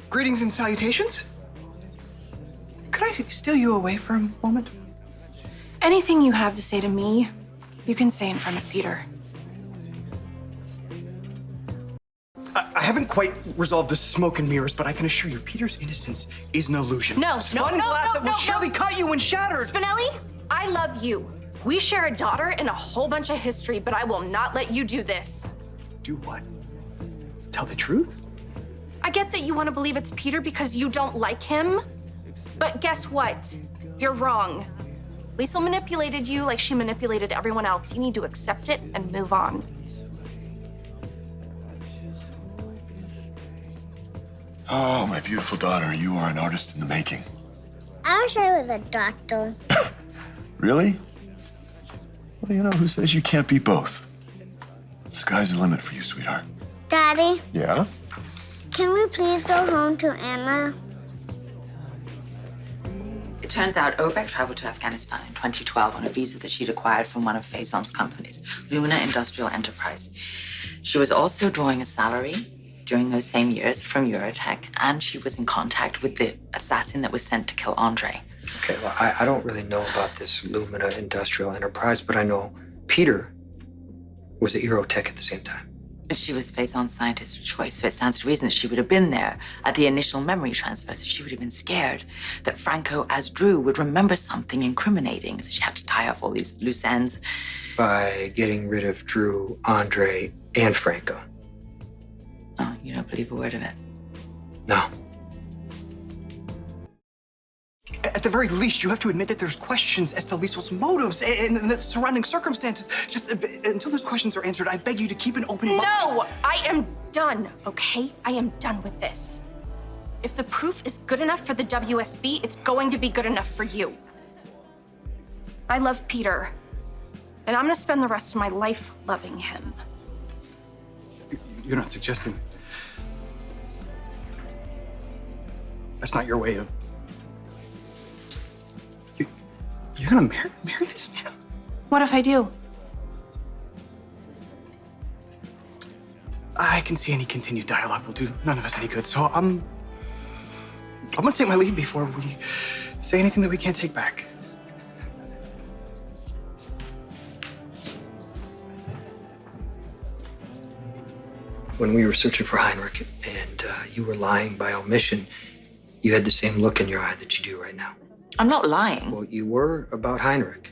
Greetings and salutations. Could I steal you away for a moment? Anything you have to say to me, you can say in front of Peter. I haven't quite resolved the smoke and mirrors, but I can assure you, Peter's innocence is an illusion. No, Spun glass that will surely cut you when shattered. Spinelli, I love you. We share a daughter and a whole bunch of history, but I will not let you do this. Do what? Tell the truth? I get that you want to believe it's Peter because you don't like him, but guess what? You're wrong. Liesl manipulated you like she manipulated everyone else. You need to accept it and move on. Oh, my beautiful daughter, you are an artist in the making. I wish I was a doctor. Really? Well, you know, who says you can't be both? The sky's the limit for you, sweetheart. Daddy, Yeah? can we please go home to Anna? It turns out Obek traveled to Afghanistan in 2012 on a visa that she'd acquired from one of Faison's companies, Lumina Industrial Enterprise. She was also drawing a salary during those same years from Eurotech, and she was in contact with the assassin that was sent to kill Andre. Okay, well, I don't really know about this Lumina Industrial Enterprise, but I know Peter was at Eurotech at the same time. And she was Faison's scientist of choice, so it stands to reason that she would have been there at the initial memory transfer, so she would have been scared that Franco, as Drew, would remember something incriminating, so she had to tie off all these loose ends. By getting rid of Drew, Andre, and Franco. Oh, you don't believe a word of it? No. At the very least, you have to admit that there's questions as to Liesl's motives and the surrounding circumstances. Just until those questions are answered, I beg you to keep an open mind. No, I am done, okay? I am done with this. If the proof is good enough for the WSB, it's going to be good enough for you. I love Peter, and I'm gonna spend the rest of my life loving him. You're not suggesting that's not your way of... You're gonna marry this man? What if I do? I can see any continued dialogue will do none of us any good, so I'm gonna take my leave before we say anything that we can't take back. When we were searching for Heinrich and you were lying by omission, you had the same look in your eye that you do right now. I'm not lying. Well, you were about Heinrich.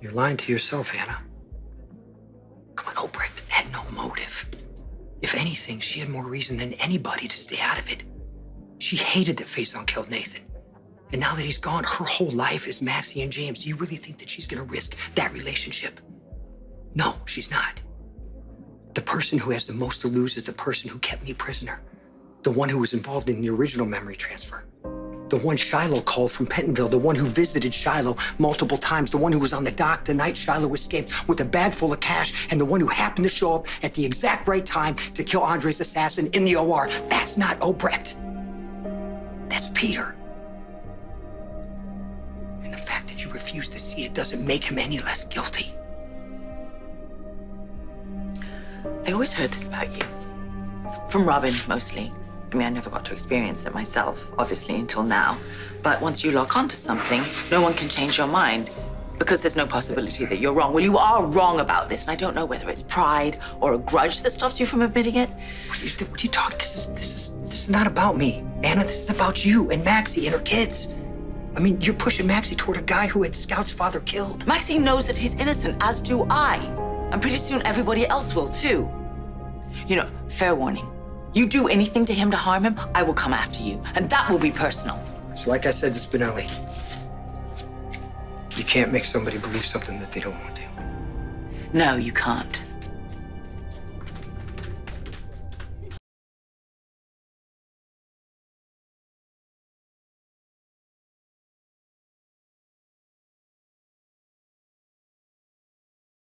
You're lying to yourself, Anna. Come on, Obrecht had no motive. If anything, she had more reason than anybody to stay out of it. She hated that Faison killed Nathan. And now that he's gone, her whole life is Maxie and James. Do you really think that she's gonna risk that relationship? No, she's not. The person who has the most to lose is the person who kept me prisoner. The one who was involved in the original memory transfer. The one Shiloh called from Pentonville, the one who visited Shiloh multiple times, the one who was on the dock the night Shiloh escaped with a bag full of cash, and the one who happened to show up at the exact right time to kill Andre's assassin in the OR. That's not Obrecht. That's Peter. And the fact that you refuse to see it doesn't make him any less guilty. I always heard this about you. From Robin, mostly. I mean, I never got to experience it myself, obviously, until now. But once you lock onto something, no one can change your mind because there's no possibility that you're wrong. Well, you are wrong about this, and I don't know whether it's pride or a grudge that stops you from admitting it. What are you talking? This is not about me, Anna. This is about you and Maxie and her kids. I mean, you're pushing Maxie toward a guy who had Scout's father killed. Maxie knows that he's innocent, as do I. And pretty soon everybody else will, too. You know, fair warning. You do anything to him to harm him, I will come after you. And that will be personal. So like I said to Spinelli, you can't make somebody believe something that they don't want to. No, you can't.